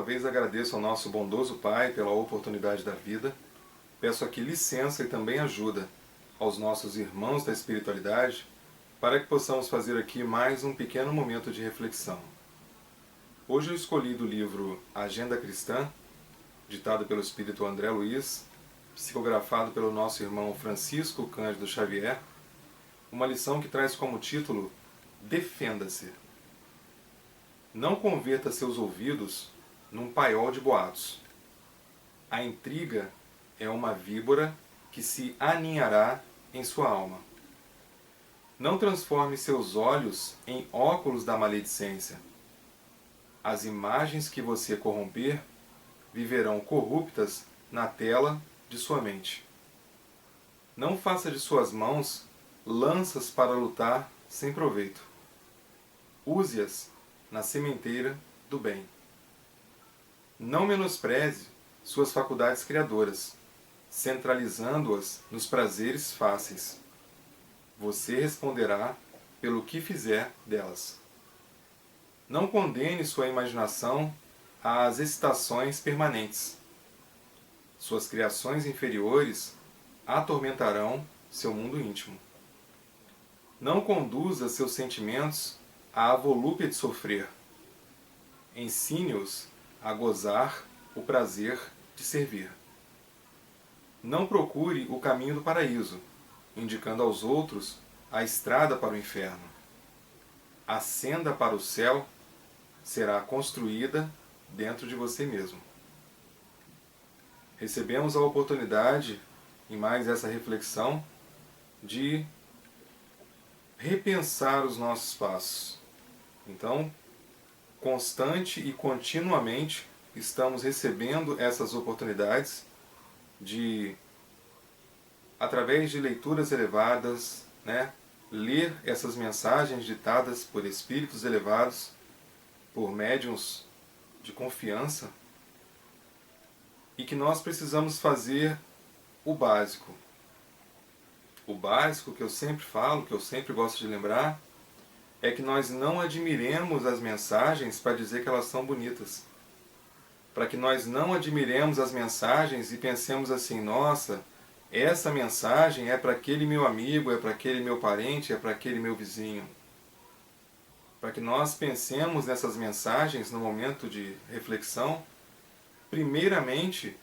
vez agradeço ao nosso bondoso Pai pela oportunidade da vida. Peço aqui licença e também ajuda aos nossos irmãos da espiritualidade para que possamos fazer aqui mais um pequeno momento de reflexão. Hoje eu escolhi do livro Agenda Cristã, ditado pelo espírito André Luiz, psicografado pelo nosso irmão Francisco Cândido Xavier, uma lição que traz como título Defenda-se. Não converta seus ouvidos num paiol de boatos. A intriga é uma víbora que se aninhará em sua alma. Não transforme seus olhos em óculos da maledicência. As imagens que você corromper viverão corruptas na tela de sua mente. Não faça de suas mãos lanças para lutar sem proveito. Use-as na sementeira do bem. Não menospreze suas faculdades criadoras, centralizando-as nos prazeres fáceis. Você responderá pelo que fizer delas. Não condene sua imaginação às excitações permanentes. Suas criações inferiores atormentarão seu mundo íntimo. Não conduza seus sentimentos à volúpia de sofrer. Ensine-os a gozar o prazer de servir. Não procure o caminho do paraíso, indicando aos outros a estrada para o inferno. A senda para o céu será construída dentro de você mesmo. Recebemos a oportunidade, em mais essa reflexão, de repensar os nossos passos. Então, constante e continuamente estamos recebendo essas oportunidades de, através de leituras elevadas, ler essas mensagens ditadas por espíritos elevados, por médiuns de confiança, e que nós precisamos fazer o básico. O básico que eu sempre falo, que eu sempre gosto de lembrar, é que nós não admiremos as mensagens para dizer que elas são bonitas. Para que nós não admiremos as mensagens e pensemos assim, nossa, essa mensagem é para aquele meu amigo, é para aquele meu parente, é para aquele meu vizinho. Para que nós pensemos nessas mensagens no momento de reflexão, primeiramente,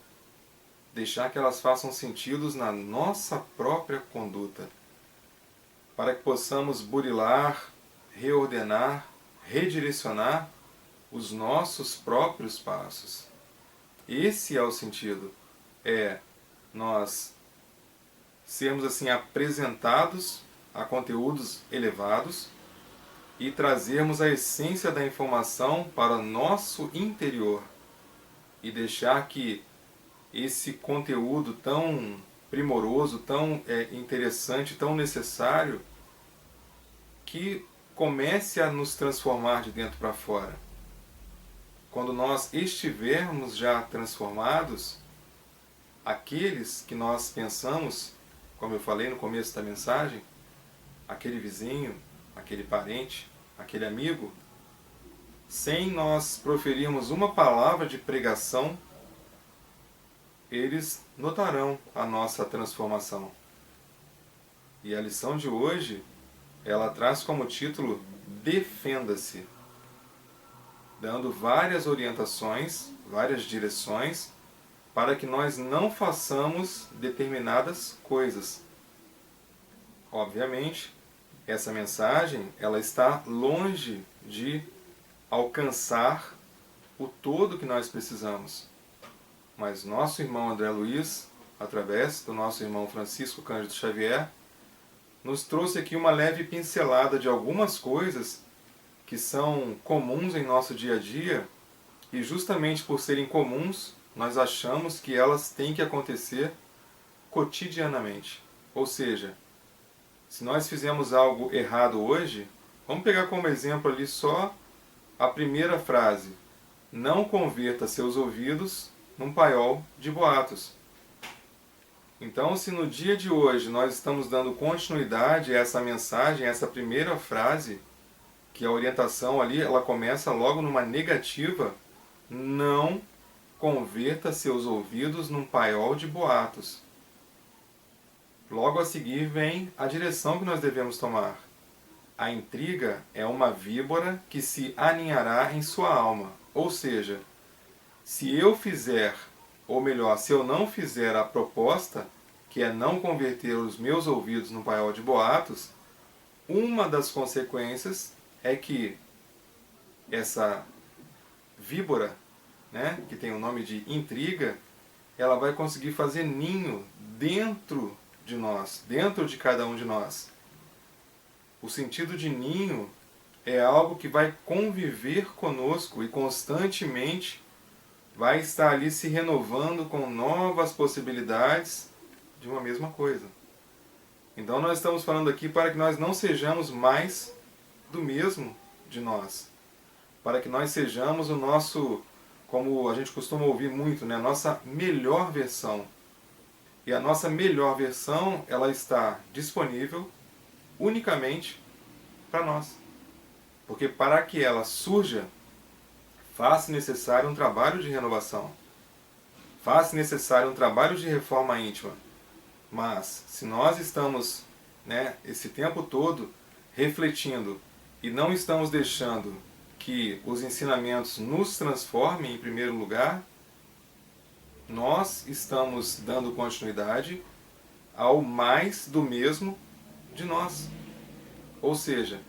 deixar que elas façam sentido na nossa própria conduta, para que possamos burilar, reordenar, redirecionar os nossos próprios passos. Esse é o sentido, nós sermos assim apresentados a conteúdos elevados e trazermos a essência da informação para o nosso interior e deixar que esse conteúdo tão primoroso, tão interessante, tão necessário, que comece a nos transformar de dentro para fora. Quando nós estivermos já transformados, aqueles que nós pensamos, como eu falei no começo da mensagem, aquele vizinho, aquele parente, aquele amigo, sem nós proferirmos uma palavra de pregação, eles notarão a nossa transformação. E a lição de hoje, ela traz como título Defenda-se, dando várias orientações, várias direções, para que nós não façamos determinadas coisas. Obviamente, essa mensagem ela está longe de alcançar o todo que nós precisamos. Mas nosso irmão André Luiz, através do nosso irmão Francisco Cândido Xavier, nos trouxe aqui uma leve pincelada de algumas coisas que são comuns em nosso dia a dia, e justamente por serem comuns, nós achamos que elas têm que acontecer cotidianamente. Ou seja, se nós fizemos algo errado hoje, vamos pegar como exemplo ali só a primeira frase: não converta seus ouvidos num paiol de boatos. Então, se no dia de hoje nós estamos dando continuidade a essa mensagem, a essa primeira frase, que a orientação ali ela começa logo numa negativa, não converta seus ouvidos num paiol de boatos. Logo a seguir vem a direção que nós devemos tomar. A intriga é uma víbora que se aninhará em sua alma. Ou seja, se eu fizer, ou melhor, se eu não fizer a proposta, que é não converter os meus ouvidos num paiol de boatos, uma das consequências é que essa víbora, né, que tem o nome de intriga, ela vai conseguir fazer ninho dentro de nós, dentro de cada um de nós. O sentido de ninho é algo que vai conviver conosco e constantemente vai estar ali se renovando com novas possibilidades de uma mesma coisa. Então nós estamos falando aqui para que nós não sejamos mais do mesmo de nós. Para que nós sejamos o nosso, como a gente costuma ouvir muito, né, a nossa melhor versão. E a nossa melhor versão, ela está disponível unicamente para nós. Porque para que ela surja, faz-se necessário um trabalho de renovação. Faz-se necessário um trabalho de reforma íntima. Mas se nós estamos, né, esse tempo todo refletindo e não estamos deixando que os ensinamentos nos transformem em primeiro lugar, nós estamos dando continuidade ao mais do mesmo de nós. Ou seja,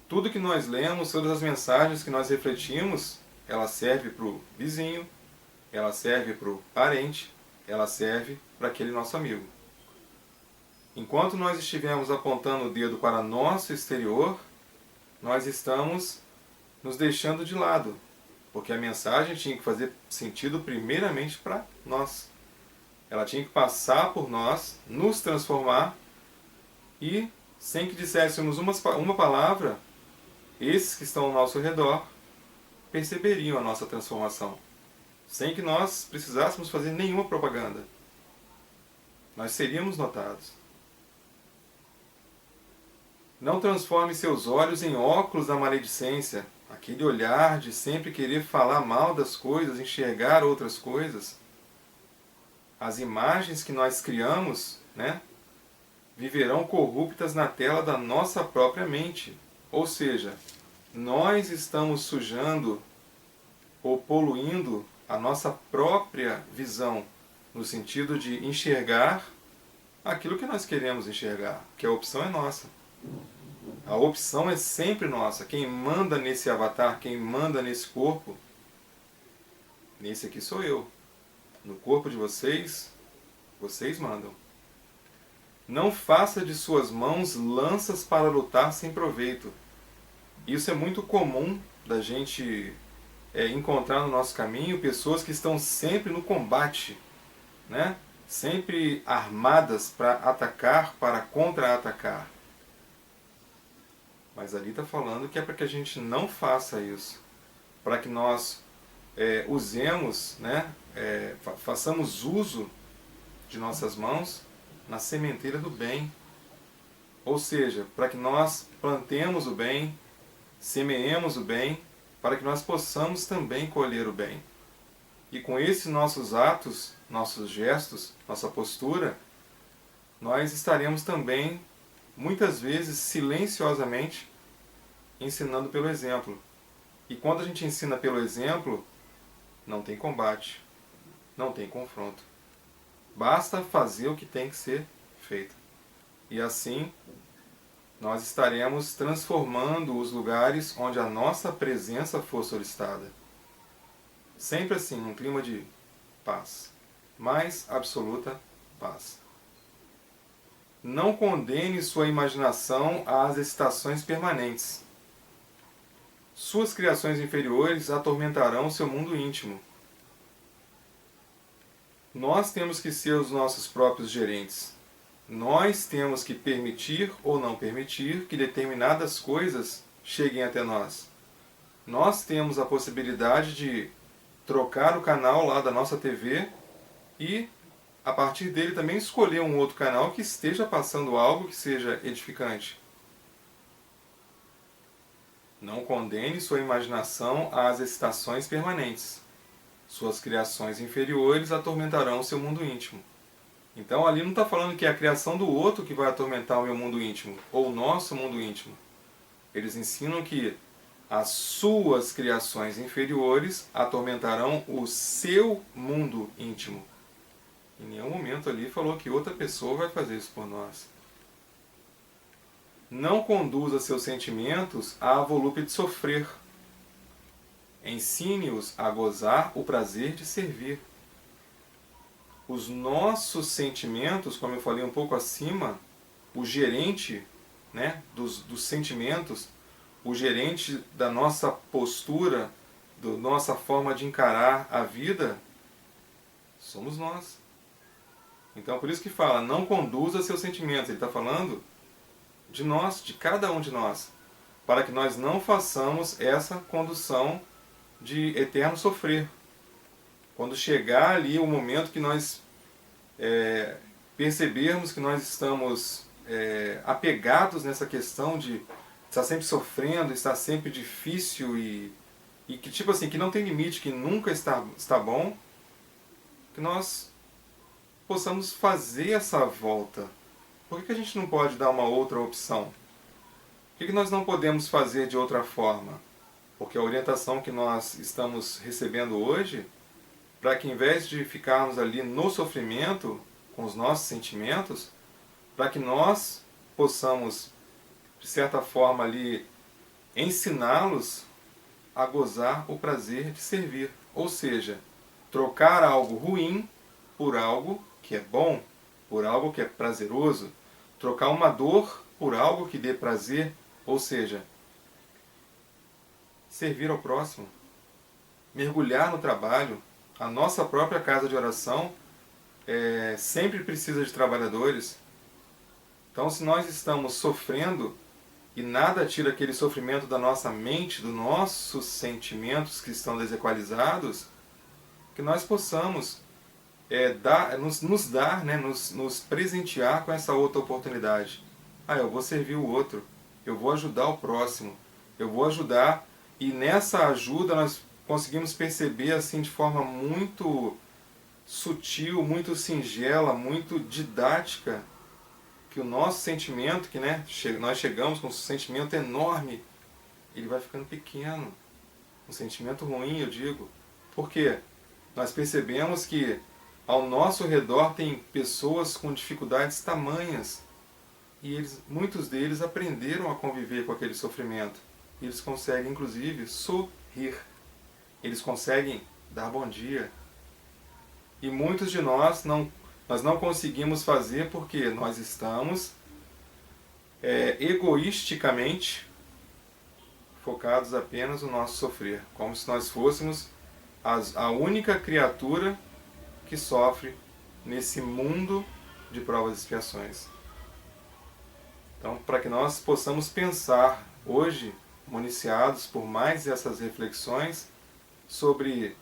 tudo que nós lemos, todas as mensagens que nós refletimos, ela serve para o vizinho, ela serve para o parente, ela serve para aquele nosso amigo. Enquanto nós estivermos apontando o dedo para nosso exterior, nós estamos nos deixando de lado, porque a mensagem tinha que fazer sentido primeiramente para nós. Ela tinha que passar por nós, nos transformar e, sem que disséssemos uma palavra, esses que estão ao nosso redor perceberiam a nossa transformação, sem que nós precisássemos fazer nenhuma propaganda. Nós seríamos notados. Não transforme seus olhos em óculos da maledicência, aquele olhar de sempre querer falar mal das coisas, enxergar outras coisas. As imagens que nós criamos, né, viverão corruptas na tela da nossa própria mente. Ou seja, nós estamos sujando ou poluindo a nossa própria visão, no sentido de enxergar aquilo que nós queremos enxergar, que a opção é nossa. A opção é sempre nossa. Quem manda nesse avatar, quem manda nesse corpo, nesse aqui sou eu. No corpo de vocês, vocês mandam. Não faça de suas mãos lanças para lutar sem proveito. Isso é muito comum da gente encontrar no nosso caminho pessoas que estão sempre no combate, né? Sempre armadas para atacar, para contra-atacar. Mas ali está falando que é para que a gente não faça isso. Para que nós usemos, né, façamos uso de nossas mãos na sementeira do bem. Ou seja, para que nós plantemos o bem, semeemos o bem, para que nós possamos também colher o bem. E com esses nossos atos, nossos gestos, nossa postura, nós estaremos também, muitas vezes, silenciosamente, ensinando pelo exemplo. E quando a gente ensina pelo exemplo, não tem combate, não tem confronto. Basta fazer o que tem que ser feito. E assim, nós estaremos transformando os lugares onde a nossa presença for solicitada. Sempre assim, num clima de paz. Mais absoluta paz. Não condene sua imaginação às excitações permanentes. Suas criações inferiores atormentarão seu mundo íntimo. Nós temos que ser os nossos próprios gerentes. Nós temos que permitir ou não permitir que determinadas coisas cheguem até nós. Nós temos a possibilidade de trocar o canal lá da nossa TV e, a partir dele, também escolher um outro canal que esteja passando algo que seja edificante. Não condene sua imaginação às excitações permanentes. suas criações inferiores atormentarão o seu mundo íntimo. Então ali não está falando que é a criação do outro que vai atormentar o meu mundo íntimo, ou o nosso mundo íntimo. Eles ensinam que as suas criações inferiores atormentarão o seu mundo íntimo. Em nenhum momento ali falou que outra pessoa vai fazer isso por nós. Não conduza seus sentimentos à volúpia de sofrer. Ensine-os a gozar o prazer de servir. Os nossos sentimentos, como eu falei um pouco acima, o gerente, né, dos sentimentos, o gerente da nossa postura, da nossa forma de encarar a vida, somos nós. Então, por isso que fala, não conduza seus sentimentos. Ele está falando de nós, de cada um de nós, para que nós não façamos essa condução de eterno sofrer. Quando chegar ali o momento que nós percebermos que nós estamos apegados nessa questão de estar sempre sofrendo, estar sempre difícil e que tipo assim, que não tem limite, que nunca está bom, que nós possamos fazer essa volta. Por que a gente não pode dar uma outra opção? Por que nós não podemos fazer de outra forma? Porque a orientação que nós estamos recebendo hoje, para que em vez de ficarmos ali no sofrimento, com os nossos sentimentos, para que nós possamos, de certa forma ali, ensiná-los a gozar o prazer de servir. Ou seja, trocar algo ruim por algo que é bom, por algo que é prazeroso, trocar uma dor por algo que dê prazer, ou seja, servir ao próximo, mergulhar no trabalho. A nossa própria casa de oração sempre precisa de trabalhadores. Então, se nós estamos sofrendo e nada tira aquele sofrimento da nossa mente, dos nossos sentimentos que estão desequalizados, que nós possamos nos presentear com essa outra oportunidade. Eu vou servir o outro, eu vou ajudar o próximo, eu vou ajudar, e nessa ajuda nós conseguimos perceber assim de forma muito sutil, muito singela, muito didática, que o nosso sentimento, que nós chegamos com um sentimento enorme, ele vai ficando pequeno. Um sentimento ruim, eu digo. Por quê? Nós percebemos que ao nosso redor tem pessoas com dificuldades tamanhas, e muitos deles aprenderam a conviver com aquele sofrimento. E eles conseguem, inclusive, sorrir. Eles conseguem dar bom dia. E muitos de nós não conseguimos fazer porque nós estamos egoisticamente focados apenas no nosso sofrer. Como se nós fôssemos a única criatura que sofre nesse mundo de provas e expiações. Então, para que nós possamos pensar hoje, municiados por mais essas reflexões, sobre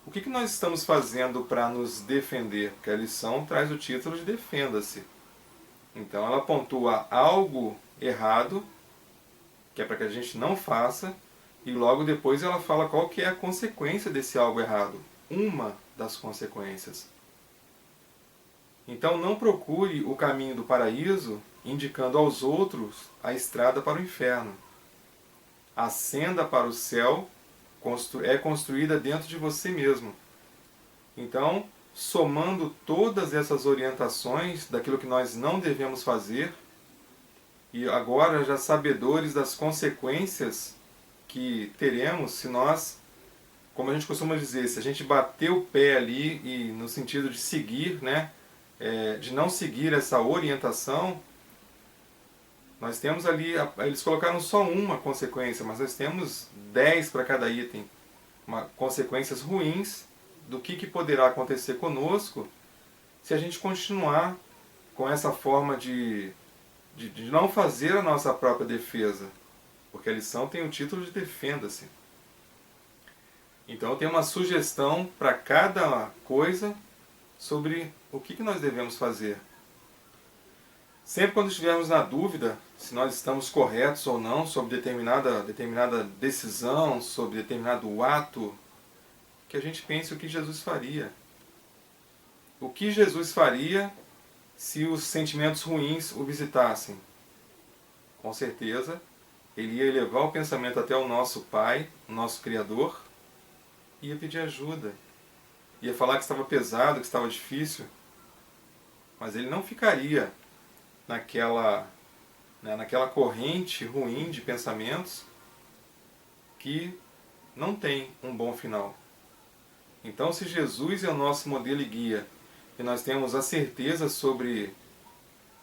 o que nós estamos fazendo para nos defender, porque a lição traz o título de Defenda-se. Então ela pontua algo errado, que é para que a gente não faça, e logo depois ela fala qual que é a consequência desse algo errado. Uma das consequências. Então não procure o caminho do paraíso indicando aos outros a estrada para o inferno. A senda para o céu é construída dentro de você mesmo. Então, somando todas essas orientações daquilo que nós não devemos fazer, e agora já sabedores das consequências que teremos se nós, como a gente costuma dizer, se a gente bater o pé ali e no sentido de seguir, de não seguir essa orientação, nós temos ali, eles colocaram só uma consequência, mas nós temos 10 para cada item. Consequências ruins do que poderá acontecer conosco se a gente continuar com essa forma de não fazer a nossa própria defesa. Porque a lição tem o título de Defenda-se. Então tem uma sugestão para cada coisa sobre o que nós devemos fazer. Sempre quando estivermos na dúvida se nós estamos corretos ou não sobre determinada decisão, sobre determinado ato que a gente pense o que Jesus faria. O que Jesus faria se os sentimentos ruins o visitassem? Com certeza, ele ia elevar o pensamento até o nosso Pai, o nosso Criador, e ia pedir ajuda. Ia falar que estava pesado, que estava difícil, mas ele não ficaria naquela corrente ruim de pensamentos que não tem um bom final. Então, se Jesus é o nosso modelo e guia, e nós temos a certeza sobre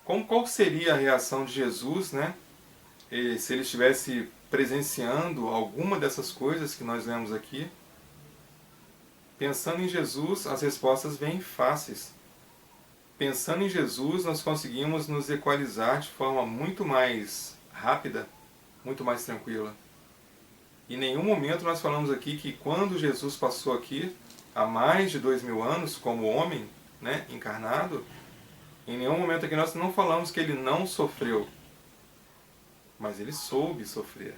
qual seria a reação de Jesus, né? E se ele estivesse presenciando alguma dessas coisas que nós lemos aqui, pensando em Jesus, as respostas vêm fáceis. Pensando em Jesus, nós conseguimos nos equalizar de forma muito mais rápida, muito mais tranquila. Em nenhum momento nós falamos aqui que quando Jesus passou aqui, há mais de 2000 anos, como homem, né, encarnado, em nenhum momento aqui nós não falamos que ele não sofreu, mas ele soube sofrer.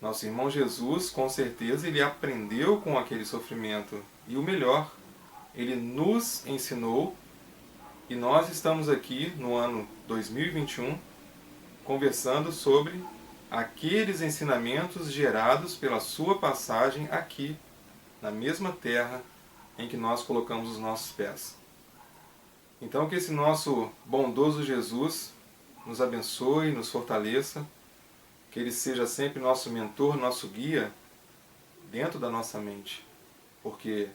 Nosso irmão Jesus, com certeza, ele aprendeu com aquele sofrimento. E o melhor, ele nos ensinou, e nós estamos aqui no ano 2021 conversando sobre aqueles ensinamentos gerados pela sua passagem aqui, na mesma terra em que nós colocamos os nossos pés. Então que esse nosso bondoso Jesus nos abençoe, nos fortaleça, que ele seja sempre nosso mentor, nosso guia dentro da nossa mente, porque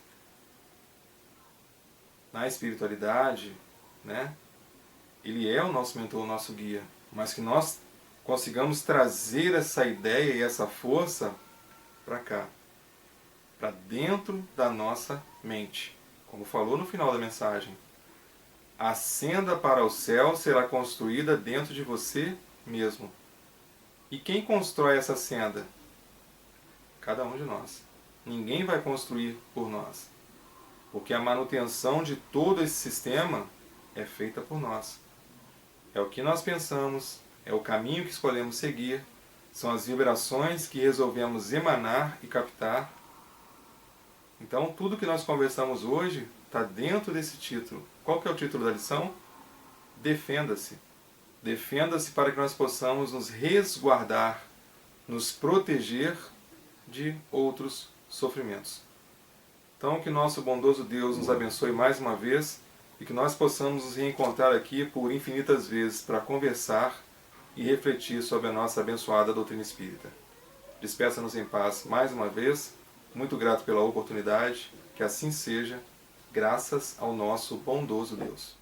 na espiritualidade, né, ele é o nosso mentor, o nosso guia, mas que nós consigamos trazer essa ideia e essa força para cá, para dentro da nossa mente. Como falou no final da mensagem, a senda para o céu será construída dentro de você mesmo. E quem constrói essa senda? Cada um de nós. Ninguém vai construir por nós, porque a manutenção de todo esse sistema é feita por nós. É o que nós pensamos, é o caminho que escolhemos seguir, são as vibrações que resolvemos emanar e captar. Então, tudo que nós conversamos hoje está dentro desse título. Qual que é o título da lição? Defenda-se. Defenda-se para que nós possamos nos resguardar, nos proteger de outros sofrimentos. Então, que nosso bondoso Deus nos abençoe mais uma vez e que nós possamos nos reencontrar aqui por infinitas vezes para conversar e refletir sobre a nossa abençoada doutrina espírita. Despeça-nos em paz mais uma vez. Muito grato pela oportunidade. Que assim seja, graças ao nosso bondoso Deus.